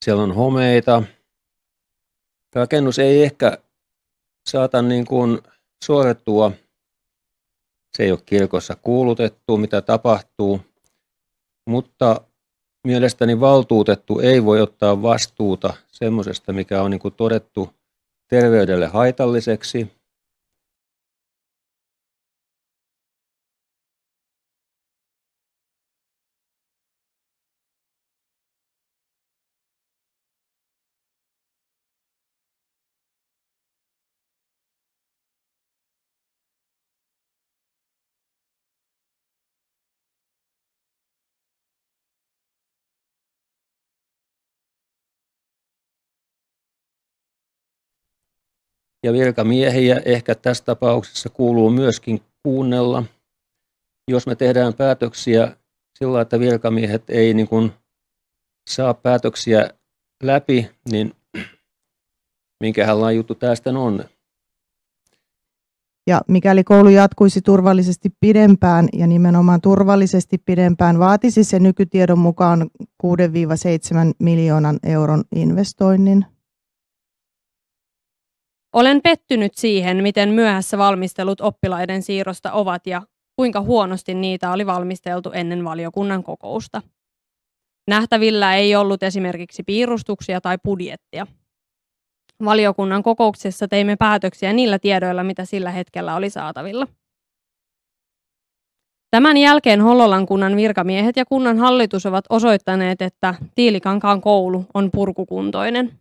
siellä on homeita. Rakennus ei ehkä saata niin kuin suorittua. Se ei ole kirkossa kuulutettu, mitä tapahtuu, mutta mielestäni valtuutettu ei voi ottaa vastuuta semmoisesta, mikä on niin kuin todettu terveydelle haitalliseksi. Ja virkamiehiä ehkä tässä tapauksessa kuuluu myöskin kuunnella. Jos me tehdään päätöksiä sillä, että virkamiehet ei niin kuin saa päätöksiä läpi, niin minkälainen juttu tästä on? Ja mikäli koulu jatkuisi turvallisesti pidempään ja nimenomaan turvallisesti pidempään, vaatisi se nykytiedon mukaan 6-7 miljoonan euron investoinnin. Olen pettynyt siihen, miten myöhässä valmistelut oppilaiden siirrosta ovat ja kuinka huonosti niitä oli valmisteltu ennen valiokunnan kokousta. Nähtävillä ei ollut esimerkiksi piirustuksia tai budjettia. Valiokunnan kokouksessa teimme päätöksiä niillä tiedoilla, mitä sillä hetkellä oli saatavilla. Tämän jälkeen Hollolan kunnan virkamiehet ja kunnan hallitus ovat osoittaneet, että Tiilikankaan koulu on purkukuntoinen.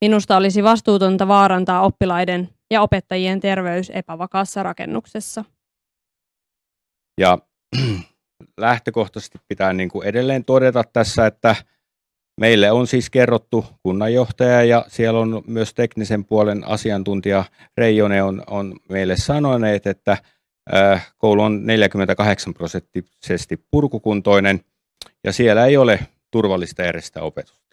Minusta olisi vastuutonta vaarantaa oppilaiden ja opettajien terveys epävakaassa rakennuksessa. Ja lähtökohtaisesti pitää niin kuin edelleen todeta tässä, että meille on siis kerrottu kunnanjohtaja ja siellä on myös teknisen puolen asiantuntija Reijonen on meille sanoneet, että koulu on 48% purkukuntoinen ja siellä ei ole turvallista järjestää opetusta.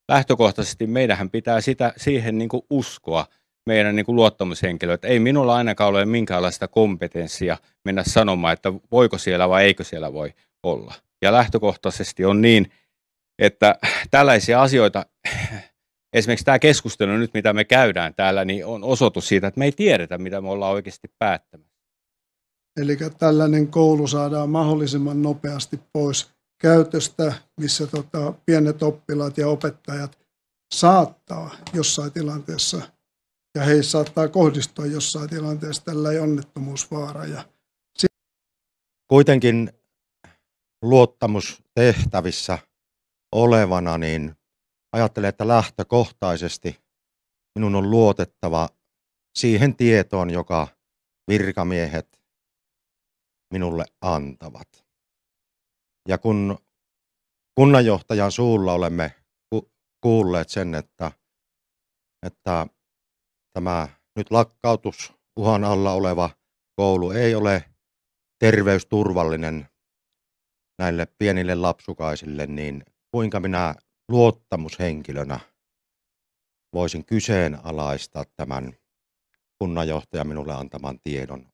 Lähtökohtaisesti meidän pitää siihen niin kuin uskoa, meidän niin kuin luottamushenkilöt. Ei minulla ainakaan ole minkäänlaista kompetenssia mennä sanomaan, että voiko siellä vai eikö siellä voi olla. Ja lähtökohtaisesti on niin, että tällaisia asioita, esimerkiksi tämä keskustelu nyt, mitä me käydään täällä, niin on osoitus siitä, että me ei tiedetä, mitä me ollaan oikeasti päättämässä. Eli tällainen koulu saadaan mahdollisimman nopeasti pois käytöstä, missä pienet oppilaat ja opettajat saattaa jossain tilanteessa, ja heissä saattaa kohdistua jossain tilanteessa tällainen onnettomuusvaara. Kuitenkin luottamustehtävissä olevana, niin ajattelen, että lähtökohtaisesti minun on luotettava siihen tietoon, joka virkamiehet minulle antavat. Ja kun kunnanjohtajan suulla olemme kuulleet sen, että tämä nyt lakkautusuhan alla oleva koulu ei ole terveysturvallinen näille pienille lapsukaisille, niin kuinka minä luottamushenkilönä voisin kyseenalaistaa tämän kunnanjohtajan minulle antaman tiedon